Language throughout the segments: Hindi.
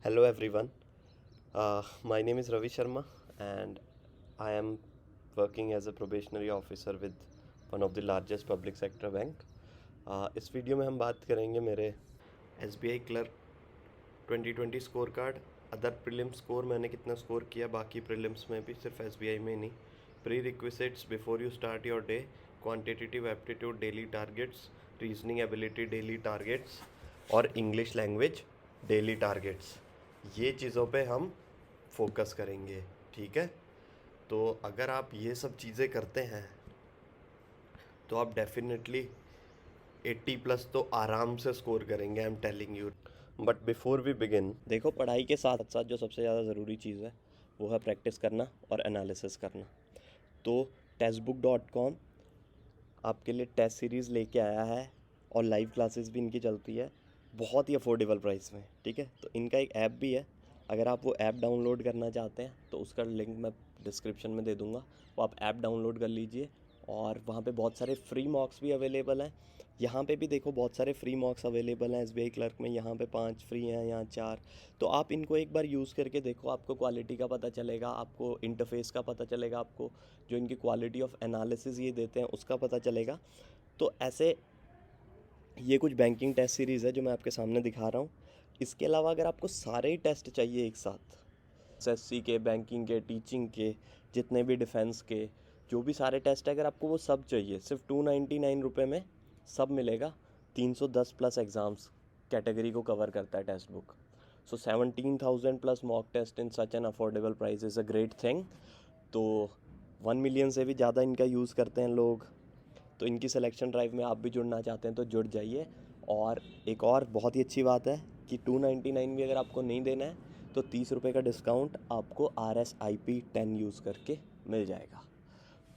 Hello everyone. My name is Ravi Sharma and I am working as a probationary officer with one of the largest public sector bank. इस वीडियो में हम बात करेंगे मेरे SBI clerk 2020 score card, other prelims score मैंने कितना स्कोर किया, बाकी प्रीलिम्स में भी, सिर्फ SBI में नहीं। Pre requisites before you start your day, quantitative aptitude daily targets, reasoning ability daily targets और इंग्लिश लैंग्वेज डेली टारगेट्स, ये चीज़ों पे हम फोकस करेंगे। ठीक है, तो अगर आप ये सब चीज़ें करते हैं तो आप डेफिनेटली 80 प्लस तो आराम से स्कोर करेंगे, I am telling you. But before we begin, देखो, पढ़ाई के साथ साथ जो सबसे ज़्यादा ज़रूरी चीज़ है वो है प्रैक्टिस करना और एनालिसिस करना। तो टेस्टबुक.com आपके लिए टेस्ट सीरीज़ लेके आया है और लाइव क्लासेस भी इनकी चलती है बहुत ही अफोर्डेबल प्राइस में। ठीक है, तो इनका एक ऐप भी है, अगर आप वो ऐप डाउनलोड करना चाहते हैं तो उसका लिंक मैं डिस्क्रिप्शन में दे दूँगा, वो आप ऐप डाउनलोड कर लीजिए। और वहाँ पे बहुत सारे फ्री मॉक्स भी अवेलेबल हैं। यहाँ पे भी देखो बहुत सारे फ्री मॉक्स अवेलेबल हैं एसबीआई क्लर्क में, यहाँ पे 5 फ्री हैं, यहाँ 4। तो आप इनको एक बार यूज़ करके देखो, आपको क्वालिटी का पता चलेगा, आपको इंटरफेस का पता चलेगा, आपको जो इनकी क्वालिटी ऑफ एनालिसिस ये देते हैं उसका पता चलेगा। तो ऐसे ये कुछ बैंकिंग टेस्ट सीरीज़ है जो मैं आपके सामने दिखा रहा हूँ। इसके अलावा अगर आपको सारे ही टेस्ट चाहिए एक साथ, एसएससी के, बैंकिंग के, टीचिंग के, जितने भी डिफेंस के, जो भी सारे टेस्ट है, अगर आपको वो सब चाहिए, सिर्फ 299 रुपये में सब मिलेगा। 310 प्लस एग्ज़ाम्स कैटेगरी को कवर करता है text book. So 17,000 plus mock test in such an affordable price is a great thing. तो 1 मिलियन से भी ज़्यादा इनका यूज़ करते हैं लोग। तो इनकी सिलेक्शन ड्राइव में आप भी जुड़ना चाहते हैं तो जुड़ जाइए। और एक और बहुत ही अच्छी बात है कि 299 भी अगर आपको नहीं देना है तो 30 रुपये का डिस्काउंट आपको RSIP10 यूज़ करके मिल जाएगा।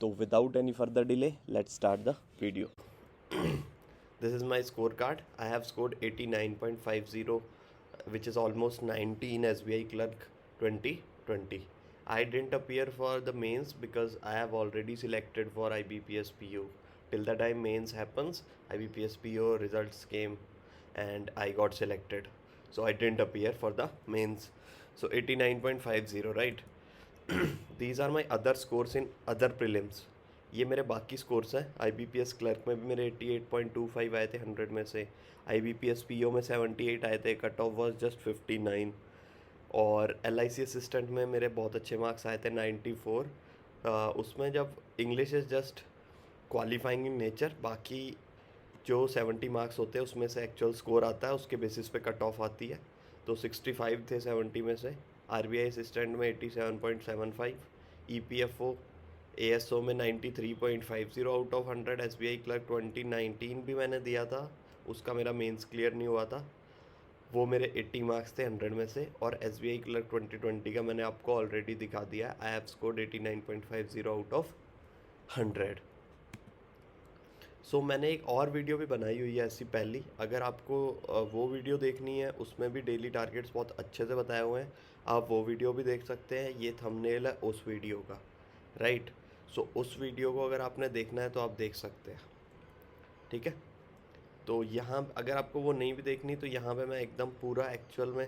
तो without any further delay, let's start the video. This is my scorecard. I have scored 89.50, which is almost 90 in SBI Clerk 2020. I didn't appear for the mains because I have already selected for IBPS PO. Till the time mains happens, IBPS PO results came and I got selected. So I didn't appear for the mains. So 89.50, right? These are my other scores in other prelims. ये मेरे बाकी स्कोर्स हैं। IBPS क्लर्क में भी मेरे 88.25 आए थे 100 में से। IBPS PO में 78 आए थे, कट ऑफ वॉज जस्ट 59। और LIC असिस्टेंट में मेरे बहुत अच्छे मार्क्स आए थे 94। उसमें जब English is just qualifying in nature, बाकी जो 70 मार्क्स होते हैं उसमें से एक्चुअल स्कोर आता है, उसके बेसिस पे कट ऑफ आती है। तो 65 थे 70 में से। RBI असिस्टेंट में 87.75, EPFO ASO में 93.50 आउट ऑफ 100। SBI क्लर्क 2019 भी मैंने दिया था, उसका मेरा मेंस क्लियर नहीं हुआ था, वो मेरे 80 मार्क्स थे 100 में से। और SBI क्लर्क 2020 का मैंने आपको ऑलरेडी दिखा दिया, I have scored 89.50 out of 100। मैंने एक और वीडियो भी बनाई हुई है ऐसी पहली, अगर आपको वो वीडियो देखनी है, उसमें भी डेली टारगेट्स बहुत अच्छे से बताए हुए हैं, आप वो वीडियो भी देख सकते हैं। ये थंबनेल है उस वीडियो का, राइट? उस वीडियो को अगर आपने देखना है तो आप देख सकते हैं। ठीक है, तो यहाँ अगर आपको वो नहीं भी देखनी तो यहाँ पे मैं एकदम पूरा एक्चुअल में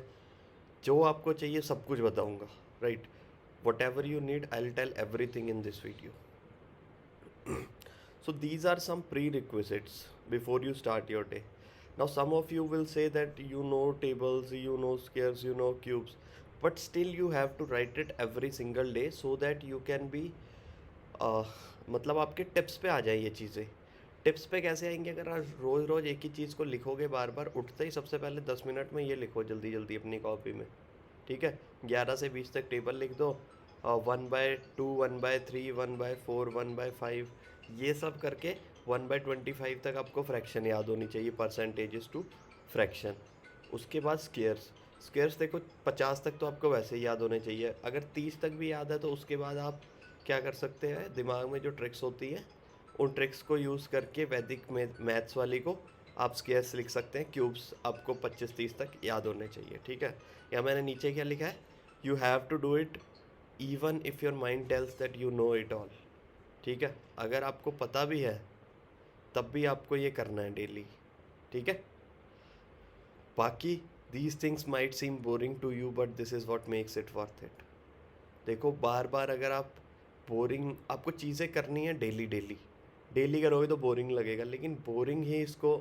जो आपको चाहिए सब कुछ बताऊँगा, right? Whatever you need, I will tell everything in this video. So these are some prerequisites before you start your day. Now some of you will say that you know tables, you know squares, you know cubes, but still you have to write it every single day so that you can be मतलब आपके टिप्स पे आ जाए ये चीज़ें। टिप्स पे कैसे आएंगे? अगर आप रोज़ रोज़ एक ही चीज़ को लिखोगे, बार बार उठते ही सबसे पहले 10 मिनट में ये लिखो जल्दी जल्दी अपनी कॉपी में। ठीक है, 11 से 20 तक टेबल लिख दो, 1/2, 1/3, 1/4, 1/5, ये सब करके 1/25 तक आपको फ्रैक्शन याद होनी चाहिए, परसेंटेजेस टू फ्रैक्शन। उसके बाद स्केयर्स, स्केयर्स देखो 50 तक तो आपको वैसे ही याद होने चाहिए। अगर 30 तक भी याद है तो उसके बाद आप क्या कर सकते हैं, दिमाग में जो ट्रिक्स होती है उन ट्रिक्स को यूज़ करके वैदिक मैथ्स वाली को आप स्केयर्स लिख सकते हैं। क्यूब्स आपको 25-30 तक याद होने चाहिए। ठीक है, या मैंने नीचे क्या लिखा है, you have to do it even if your mind tells that you know it all. ठीक है, अगर आपको पता भी है तब भी आपको ये करना है डेली। ठीक है, बाकी these things might seem boring to you but this is what makes it worth it. देखो बार बार अगर आप बोरिंग, आपको चीज़ें करनी है डेली डेली, डेली करोगे तो बोरिंग लगेगा, लेकिन बोरिंग ही इसको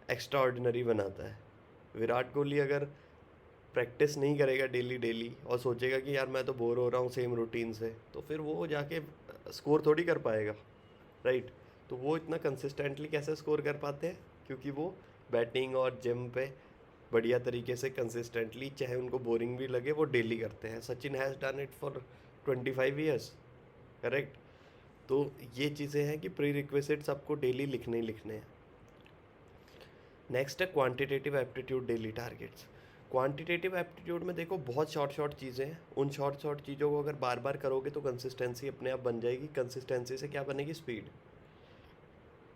एक्स्ट्रा ऑर्डिनरी बनाता है। विराट कोहली अगर प्रैक्टिस नहीं करेगा डेली डेली और सोचेगा कि यार मैं तो बोर हो रहा हूँ सेम रूटीन से, तो फिर वो जाके स्कोर थोड़ी कर पाएगा, राइट। तो वो इतना कंसिस्टेंटली कैसे स्कोर कर पाते हैं, क्योंकि वो बैटिंग और जिम पे बढ़िया तरीके से कंसिस्टेंटली, चाहे उनको बोरिंग भी लगे, वो डेली करते हैं। Sachin has done it for 25 years, correct. तो ये चीज़ें हैं कि प्री रिक्वेजिट्स आपको डेली लिखने ही लिखने हैं। नेक्स्ट है quantitative aptitude daily targets. Quantitative aptitude में देखो बहुत शॉर्ट शॉर्ट चीज़ें हैं, उन शॉर्ट शॉर्ट चीज़ों को अगर बार बार करोगे तो कंसिस्टेंसी अपने आप बन जाएगी। कंसिस्टेंसी से क्या बनेगी, स्पीड।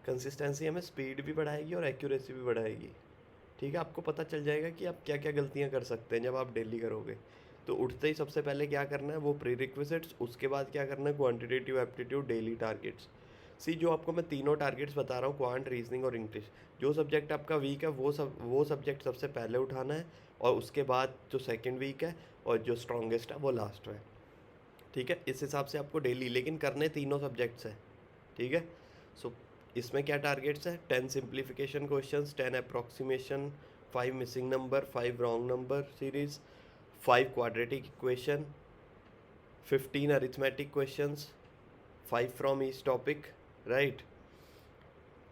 कंसिस्टेंसी हमें स्पीड भी बढ़ाएगी और एक्यूरेसी भी बढ़ाएगी, ठीक है। आपको पता चल जाएगा कि आप क्या क्या गलतियाँ कर सकते हैं जब आप डेली करोगे। तो उठते ही सबसे पहले क्या करना है, वो प्री रिक्विजिट्स, उसके बाद क्या करना है, क्वांटिटेटिव एप्टीट्यूड डेली टारगेट्स। सी जो आपको मैं तीनों टारगेट्स बता रहा हूँ, क्वांट, रीजनिंग और इंग्लिश, जो सब्जेक्ट आपका वीक है वो सब्जेक्ट सबसे पहले उठाना है, और उसके बाद जो सेकंड वीक है और जो स्ट्रॉन्गेस्ट है वो लास्ट में, ठीक है। इस हिसाब से आपको डेली, लेकिन करने तीनों सब्जेक्ट्स हैं, ठीक है। सो इसमें क्या टारगेट्स है, 10 simplification questions, 10 approximation, 5 missing number, 5 wrong number series, 5 quadratic equation, 15 arithmetic questions, 5 from each topic, right,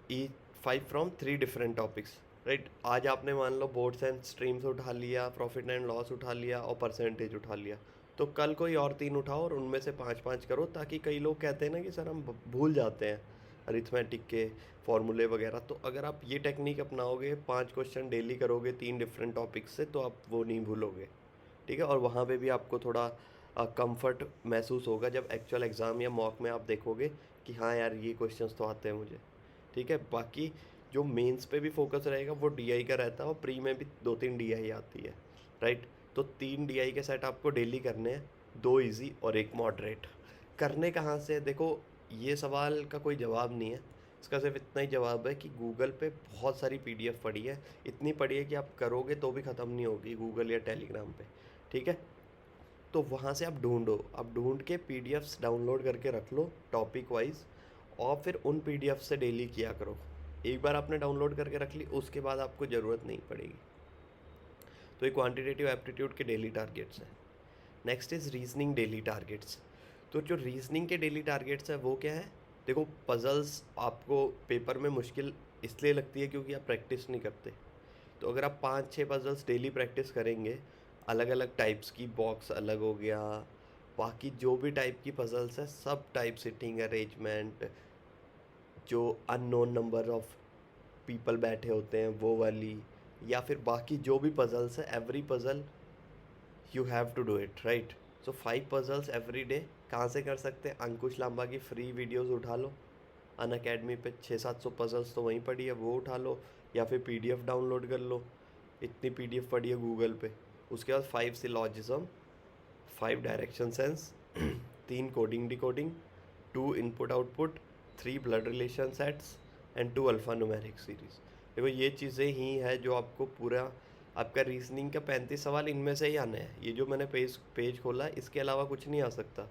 E 5 from 3 different topics, right. आज आपने मान लो बोर्ड्स एंड स्ट्रीम्स उठा लिया, प्रॉफिट एंड लॉस उठा लिया और परसेंटेज उठा लिया, तो कल कोई और 3 उठाओ और उनमें से 5-5 करो, ताकि कई लोग कहते हैं ना कि सर हम भूल जाते हैं अरिथमेटिक के फॉर्मूले वगैरह। तो अगर आप ये टेक्निक अपनाओगे, 5 क्वेश्चन डेली करोगे 3 डिफरेंट टॉपिक्स से, तो आप वो नहीं भूलोगे, ठीक है। और वहाँ पे भी आपको थोड़ा कंफर्ट महसूस होगा जब एक्चुअल एग्ज़ाम या मॉक में आप देखोगे कि हाँ यार ये क्वेश्चंस तो आते हैं मुझे, ठीक है। बाकी जो मेंस पे भी फोकस रहेगा वो डीआई का रहता है, और प्री में भी 2-3 डीआई आती है, राइट। तो 3 डीआई के सेट आपको डेली करने हैं, 2 इजी और 1 मॉडरेट। करने कहाँ से, देखो ये सवाल का कोई जवाब नहीं है, इसका सिर्फ इतना ही जवाब है कि गूगल पे बहुत सारी पीडीएफ पड़ी है, इतनी पड़ी है कि आप करोगे तो भी ख़त्म नहीं होगी गूगल या टेलीग्राम पे, ठीक है। तो वहाँ से आप ढूंढो, आप ढूंढ के पीडीएफ्स डाउनलोड करके रख लो टॉपिक वाइज, और फिर उन पीडीएफ से डेली किया करो। एक बार आपने डाउनलोड करके रख ली, उसके बाद आपको ज़रूरत नहीं पड़ेगी। तो ये क्वांटिटेटिव एप्टीट्यूड के डेली टारगेट्स हैं। Next is reasoning daily targets. तो जो रीजनिंग के डेली टारगेट्स हैं वो क्या है, देखो पजल्स आपको पेपर में मुश्किल इसलिए लगती है क्योंकि आप प्रैक्टिस नहीं करते। तो अगर आप 5-6 पजल्स डेली प्रैक्टिस करेंगे, अलग अलग टाइप्स की, बॉक्स अलग हो गया, बाकी जो भी टाइप की पजल्स है सब टाइप, सिटिंग अरेंजमेंट, जो अननोन नंबर ऑफ पीपल बैठे होते हैं वो वाली, या फिर बाकी जो भी पजल्स है, every puzzle you have to do it, right. So 5 puzzles every day. कहाँ से कर सकते हैं, अंकुश लांबा की फ्री वीडियोस उठा लो, अन अकेडमी पे 600-700 पजल्स तो वहीं पड़ी है, वो उठा लो, या फिर पीडीएफ डाउनलोड कर लो, इतनी पीडीएफ पड़ी है गूगल पे। उसके बाद 5 syllogism, 5 direction sense, 3 coding decoding, 2 input output, 3 blood relation sets and 2 alpha numeric series. देखो ये चीज़ें ही है जो आपको पूरा आपका रीजनिंग का 35 सवाल इनमें से ही आने हैं। ये जो मैंने पेज खोला, इसके अलावा कुछ नहीं आ सकता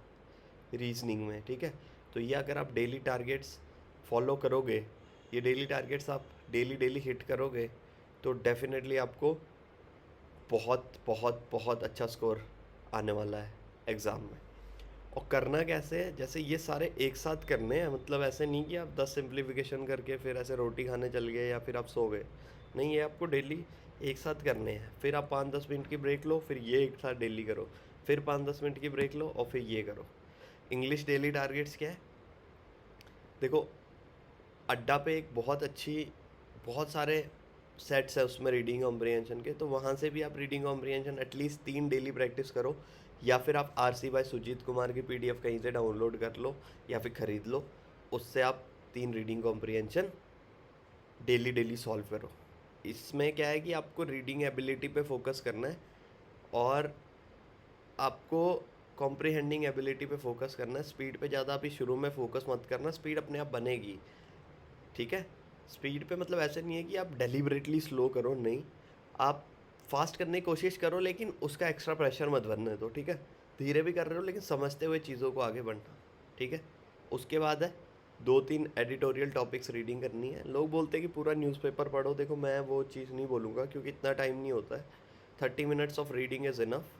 रीजनिंग में, ठीक है। तो ये अगर आप डेली टारगेट्स फॉलो करोगे, ये डेली टारगेट्स आप डेली डेली हिट करोगे, तो डेफिनेटली आपको बहुत बहुत बहुत अच्छा स्कोर आने वाला है एग्ज़ाम में। और करना कैसे है, जैसे ये सारे एक साथ करने हैं, मतलब ऐसे नहीं कि आप 10 सिंप्लीफिकेशन करके फिर ऐसे रोटी खाने चल गए या फिर आप सो गए, नहीं, ये आपको डेली एक साथ करने हैं। फिर आप 5-10 मिनट की ब्रेक लो, फिर ये एक साथ डेली करो, फिर 5-10 मिनट की ब्रेक लो और फिर ये करो। इंग्लिश डेली टारगेट्स क्या है, देखो अड्डा पे एक बहुत अच्छी, बहुत सारे सेट्स है उसमें रीडिंग कॉम्प्रिहेंशन के, तो वहाँ से भी आप reading comprehension at least 3 daily practice करो, या फिर आप आरसी बाय सुजीत कुमार की पीडीएफ कहीं से डाउनलोड कर लो या फिर ख़रीद लो, उससे आप 3 reading comprehension daily daily solve करो। इसमें क्या है कि आपको रीडिंग एबिलिटी पे फोकस करना है, और आपको कॉम्प्रिहेंडिंग एबिलिटी पे फोकस करना है। स्पीड पे ज़्यादा अभी शुरू में फोकस मत करना, स्पीड अपने आप बनेगी, ठीक है। स्पीड पे मतलब ऐसे नहीं है कि आप डेलिबरेटली स्लो करो, नहीं, आप फास्ट करने की कोशिश करो, लेकिन उसका एक्स्ट्रा प्रेशर मत बनने दो, ठीक है। धीरे भी कर रहे हो लेकिन समझते हुए चीज़ों को आगे बढ़ना, ठीक है। उसके बाद है 2-3 एडिटोरियल टॉपिक्स रीडिंग करनी है। लोग बोलते हैं कि पूरा न्यूज़पेपर पढ़ो, देखो मैं वो चीज़ नहीं बोलूँगा क्योंकि इतना टाइम नहीं होता है। 30 minutes of reading is enough.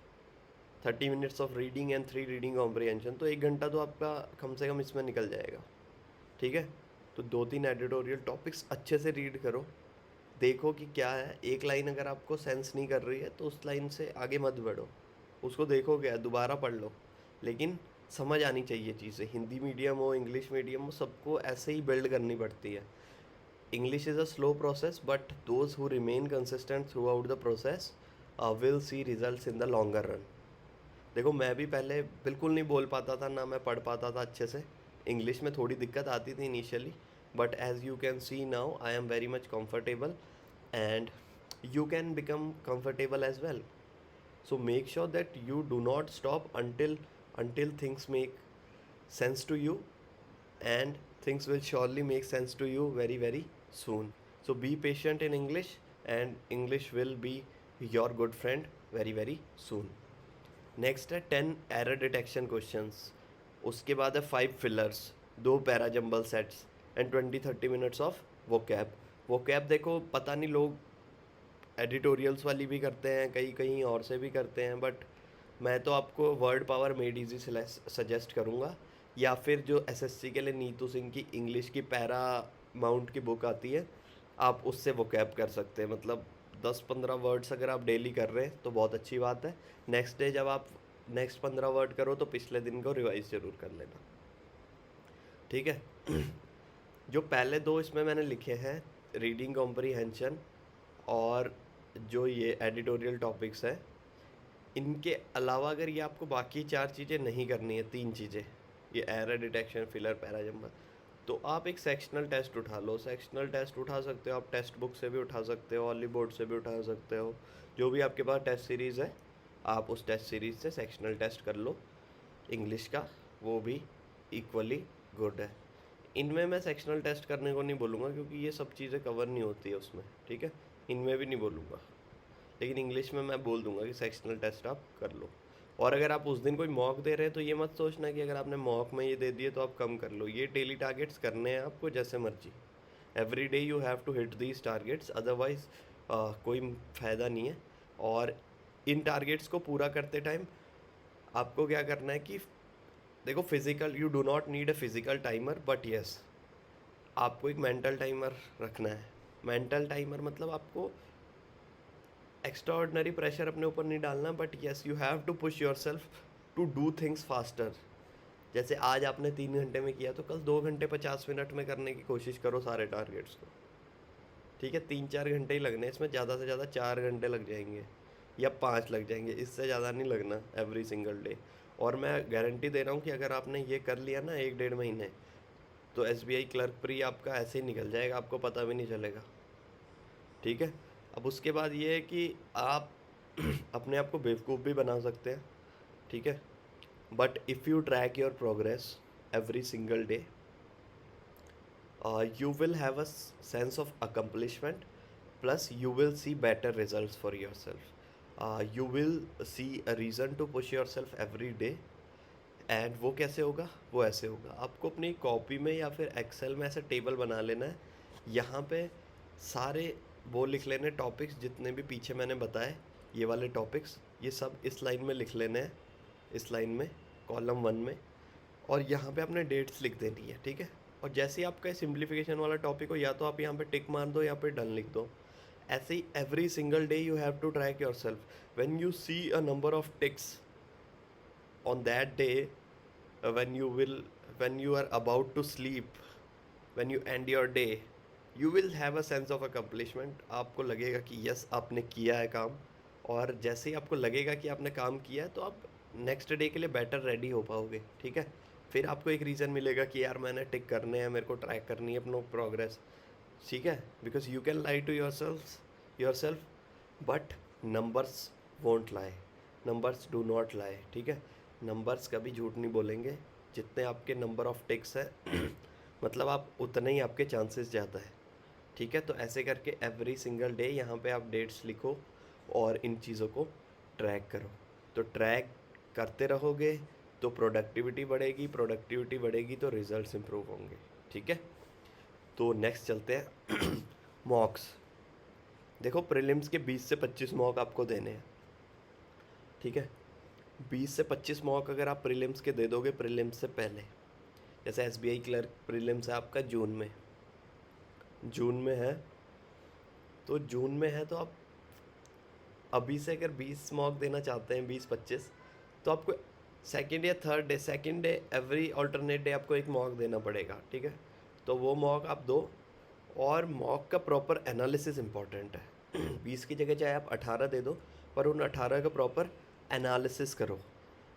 30 minutes of reading and 3 reading comprehension, तो 1 घंटा तो आपका कम से कम इसमें निकल जाएगा, ठीक है। तो 2-3 एडिटोरियल टॉपिक्स अच्छे से रीड करो, देखो कि क्या है। एक लाइन अगर आपको सेंस नहीं कर रही है तो उस लाइन से आगे मत बढ़ो, उसको देखो क्या है, दोबारा पढ़ लो, लेकिन समझ आनी चाहिए चीज़ें। हिंदी मीडियम हो, इंग्लिश मीडियम हो, सबको ऐसे ही बिल्ड करनी पड़ती है। English is a slow process, but those who remain consistent through out the process will see results in the longer run. देखो मैं भी पहले बिल्कुल नहीं बोल पाता था, ना मैं पढ़ पाता था अच्छे से। इंग्लिश में थोड़ी दिक्कत आती थी initially, but as you can see now I am very much comfortable and you can become comfortable as well. So make sure that you do not stop until things make sense to you, and things will surely make sense to you very very soon. So be patient in English, and English will be your good friend very very soon. Next है 10 एरर डिटेक्शन क्वेश्चंस। उसके बाद है 5 fillers, 2 para jumble sets and 20-30 minutes of vocab. Vocab देखो पता नहीं लोग एडिटोरियल्स वाली भी करते हैं, कहीं कहीं और से भी करते हैं, बट मैं तो आपको word power made easy suggest करूँगा, या फिर जो एसएससी के लिए नीतू सिंह की इंग्लिश की पैरा माउंट की बुक आती है, आप उससे वोकैब कर सकते हैं। मतलब 10-15 वर्ड्स अगर आप डेली कर रहे हैं तो बहुत अच्छी बात है। नेक्स्ट डे जब आप नेक्स्ट 15 वर्ड करो तो पिछले दिन को रिवाइज ज़रूर कर लेना, ठीक है। जो पहले 2 इसमें मैंने लिखे हैं, रीडिंग कॉम्प्रीहेंशन और जो ये एडिटोरियल टॉपिक्स हैं, इनके अलावा अगर ये आपको बाकी 4 चीज़ें नहीं करनी है, 3 चीज़ें, ये एरर डिटेक्शन, फिलर, पैराजम्बल, तो आप एक सेक्शनल टेस्ट उठा लो। सेक्शनल टेस्ट उठा सकते हो आप, टेक्स्ट बुक से भी उठा सकते हो, ऑली बोर्ड से भी उठा सकते हो, जो भी आपके पास टेस्ट सीरीज़ है आप उस टेस्ट सीरीज़ से सेक्शनल टेस्ट कर लो इंग्लिश का, वो भी इक्वली गुड है। इनमें मैं सेक्शनल टेस्ट करने को नहीं बोलूँगा क्योंकि ये सब चीज़ें कवर नहीं होती है उसमें, ठीक है। इनमें भी नहीं बोलूँगा, लेकिन इंग्लिश में मैं बोल दूंगा कि सेक्शनल टेस्ट आप कर लो। और अगर आप उस दिन कोई मॉक दे रहे हैं तो ये मत सोचना कि अगर आपने मॉक में ये दे दिए तो आप कम कर लो। ये डेली टारगेट्स करने हैं आपको जैसे मर्जी, every day you have to hit these targets, otherwise कोई फ़ायदा नहीं है। और इन टारगेट्स को पूरा करते टाइम आपको क्या करना है कि देखो, physical, you do not need a physical timer, but yes आपको एक मेंटल टाइमर रखना है। मेंटल टाइमर मतलब आपको एक्स्ट्रा ऑर्डनरी प्रेशर अपने ऊपर नहीं डालना, but yes you have to push yourself to do things faster. जैसे आज आपने 3 घंटे में किया तो कल 2 घंटे 50 मिनट में करने की कोशिश करो सारे टारगेट्स को, ठीक है। 3-4 घंटे ही लगने, इसमें ज़्यादा से ज़्यादा 4 घंटे लग जाएंगे या 5 लग जाएंगे, इससे ज़्यादा नहीं लगना एवरी सिंगल डे। और मैं गारंटी दे रहा हूँ कि अगर आपने ये कर लिया ना 1-1.5 महीने, तो एसबीआई क्लर्क प्री आपका ऐसे ही निकल जाएगा, आपको पता भी नहीं चलेगा, ठीक है। अब उसके बाद ये है कि आप अपने आप को बेवकूफ़ भी बना सकते हैं, ठीक है। But if you track your progress every single day, you will have a sense of accomplishment, plus you will see better results for yourself. You will see a reason to push yourself every day. And वो कैसे होगा, वो ऐसे होगा, आपको अपनी कॉपी में या फिर एक्सेल में ऐसे टेबल बना लेना है। यहाँ पे सारे वो लिख लेने टॉपिक्स जितने भी पीछे मैंने बताए, ये वाले टॉपिक्स, ये सब इस लाइन में लिख लेने हैं, इस लाइन में कॉलम 1 में, और यहाँ पे आपने डेट्स लिख देनी है, ठीक है। और जैसे ही आपका सिंप्लीफिकेशन वाला टॉपिक हो, या तो आप यहाँ पे टिक मार दो या फिर डन लिख दो। ऐसे ही every single day you have to track yourself. When you see a number of ticks on that day, when you are about to sleep, when you end your day, you will have a sense of accomplishment. आपको लगेगा कि यस आपने किया है काम, और जैसे ही आपको लगेगा कि आपने काम किया है तो आप नेक्स्ट डे के लिए बेटर रेडी हो पाओगे, ठीक है। फिर आपको एक रीज़न मिलेगा कि यार मैंने टिक करने हैं, मेरे को ट्रैक करनी है अपना प्रोग्रेस, ठीक है। Because you can lie to yourself but numbers won't lie, numbers do not lie, ठीक है। नंबर्स कभी झूठ नहीं बोलेंगे। जितने आपके नंबर ऑफ टिक्स है मतलब आप उतने ही आपके चांसेस ज़्यादा है, ठीक है। तो ऐसे करके एवरी सिंगल डे यहाँ पे आप डेट्स लिखो, और इन चीज़ों को ट्रैक करो। तो ट्रैक करते रहोगे तो प्रोडक्टिविटी बढ़ेगी तो रिजल्ट्स इंप्रूव होंगे। ठीक है, तो नेक्स्ट चलते हैं मॉक्स। देखो प्रीलिम्स के 20 से 25 मॉक आपको देने हैं। ठीक है, 20 से 25 मॉक अगर आप प्रीलिम्स के दे दोगे प्रीलिम्स से पहले, जैसे एसबीआई क्लर्क प्रीलिम्स है आपका जून में है, तो जून में है तो आप अभी से अगर 20 मॉक देना चाहते हैं, 20-25, तो आपको second day every alternate day आपको एक मॉक देना पड़ेगा। ठीक है, तो वो मॉक आप दो, और मॉक का प्रॉपर एनालिसिस इम्पॉर्टेंट है 20 की जगह चाहे आप 18 दे दो, पर उन 18 का प्रॉपर एनालिसिस करो।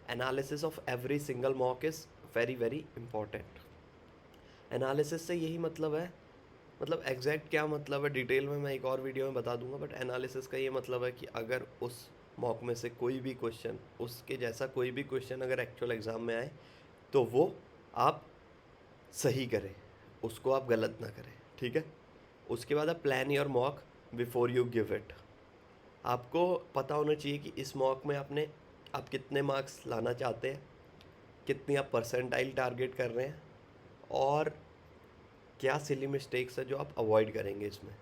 Analysis of every single mock is very very important. Analysis से यही मतलब है, मतलब एग्जैक्ट क्या मतलब है डिटेल में मैं एक और वीडियो में बता दूंगा, बट एनालिसिस का ये मतलब है कि अगर उस मॉक में से कोई भी क्वेश्चन, उसके जैसा कोई भी क्वेश्चन अगर एक्चुअल एग्ज़ाम में आए तो वो आप सही करें, उसको आप गलत ना करें। ठीक है, उसके बाद आप plan your mock before you give it. आपको पता होना चाहिए कि इस मॉक में आप कितने मार्क्स लाना चाहते हैं, कितनी आप परसेंटाइल टारगेट कर रहे हैं, और क्या सिली मिस्टेक्स है जो आप अवॉइड करेंगे इसमें।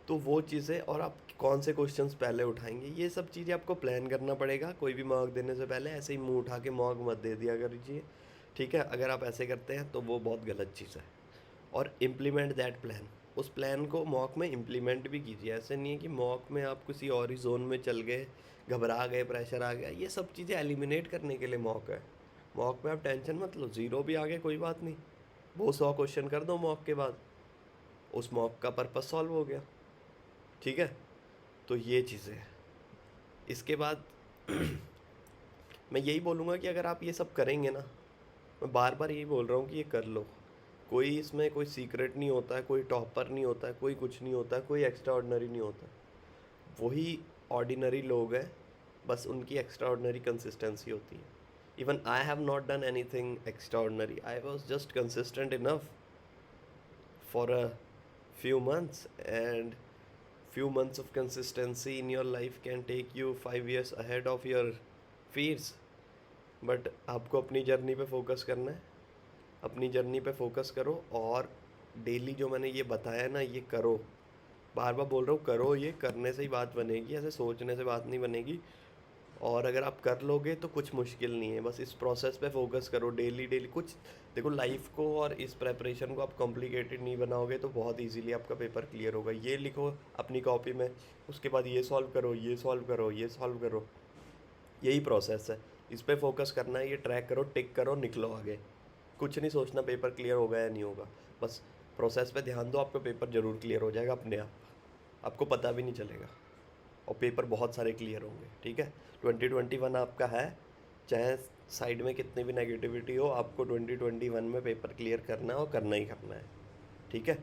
तो वो चीज़ें, और आप कौन से क्वेश्चंस पहले उठाएंगे, ये सब चीज़ें आपको प्लान करना पड़ेगा। कोई भी मार्क देने से पहले ऐसे ही मुंह उठा के मार्क मत दे दिया करिए। ठीक है, अगर आप ऐसे करते हैं तो वो बहुत गलत चीज़ है। और इम्प्लीमेंट दैट प्लान, उस प्लान को मॉक में इम्प्लीमेंट भी कीजिए। ऐसे नहीं है कि मॉक में आप किसी और ही जोन में चल गए, घबरा गए, प्रेशर आ गया। ये सब चीज़ें एलिमिनेट करने के लिए मॉक है। मॉक में आप टेंशन मत लो, ज़ीरो भी आ गए कोई बात नहीं, वो 100 क्वेश्चन कर दो मॉक के बाद, उस मॉक का पर्पस सॉल्व हो गया। ठीक है, तो ये चीज़ें हैं। इसके बाद मैं यही बोलूँगा कि अगर आप ये सब करेंगे ना, मैं बार बार यही बोल रहा हूँ कि ये कर लो। कोई इसमें कोई सीक्रेट नहीं होता है, कोई टॉपर नहीं होता है, कोई कुछ नहीं होता है, कोई एक्स्ट्रा ऑर्डिनरी नहीं होता है। वही ऑर्डिनरी लोग हैं, बस उनकी एक्स्ट्रा ऑर्डिनरी कंसिस्टेंसी होती है। Even I have not done any thing extra ordinary, I was just consistent enough for a few months, and few months of consistency in your life can take you 5 years ahead of your fears. But आपको अपनी जर्नी पे फोकस करना है, अपनी जर्नी पे फोकस करो, और डेली जो मैंने ये बताया ना ये करो। बार बार बोल रहा हूँ करो, ये करने से ही बात बनेगी, ऐसे सोचने से बात नहीं बनेगी। और अगर आप कर लोगे तो कुछ मुश्किल नहीं है, बस इस प्रोसेस पे फोकस करो डेली डेली। कुछ देखो, लाइफ को और इस प्रेपरेशन को आप कॉम्प्लिकेटेड नहीं बनाओगे तो बहुत इजीली आपका पेपर क्लियर होगा। ये लिखो अपनी कॉपी में, उसके बाद ये सॉल्व करो, ये सॉल्व करो, ये सॉल्व करो, यही प्रोसेस है। इस पे फोकस करना है, ये ट्रैक करो, टिक करो, निकलो आगे। कुछ नहीं सोचना पेपर क्लियर होगा या नहीं होगा, बस प्रोसेस पे ध्यान दो, आपका पेपर ज़रूर क्लियर हो जाएगा अपने आप, आपको पता भी नहीं चलेगा, और पेपर बहुत सारे क्लियर होंगे। ठीक है, 2021 आपका है, चाहे साइड में कितनी भी नेगेटिविटी हो, आपको 2021 में पेपर क्लियर करना है और करना ही करना है। ठीक है,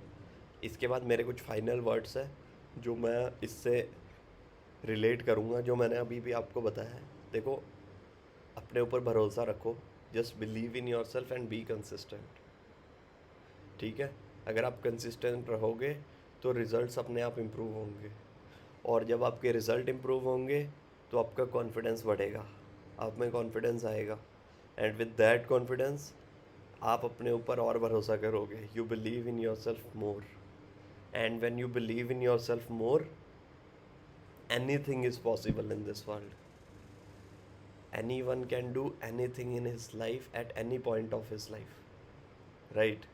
इसके बाद मेरे कुछ फाइनल वर्ड्स हैं जो मैं इससे रिलेट करूँगा, जो मैंने अभी भी आपको बताया है। देखो, अपने ऊपर भरोसा रखो, just believe in your self and be consistent. ठीक है, अगर आप कंसिस्टेंट रहोगे तो रिज़ल्ट्स अपने आप इम्प्रूव होंगे, और जब आपके रिज़ल्ट इम्प्रूव होंगे तो आपका कॉन्फिडेंस बढ़ेगा, आप में कॉन्फिडेंस आएगा, एंड विद दैट कॉन्फिडेंस आप अपने ऊपर और भरोसा करोगे। You believe in your self more, and when you believe in your self more, anything is possible in this world. Anyone can do anything in his life at any point of his life, right?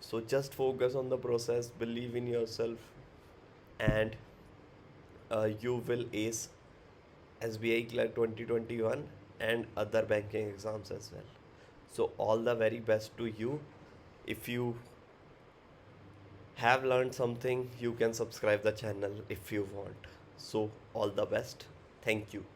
So just focus on the process, believe in yourself, and you will ace SBI Clerk 2021 and other banking exams as well. So all the very best to you. If you have learned something, you can subscribe the channel if you want. So all the best. Thank you.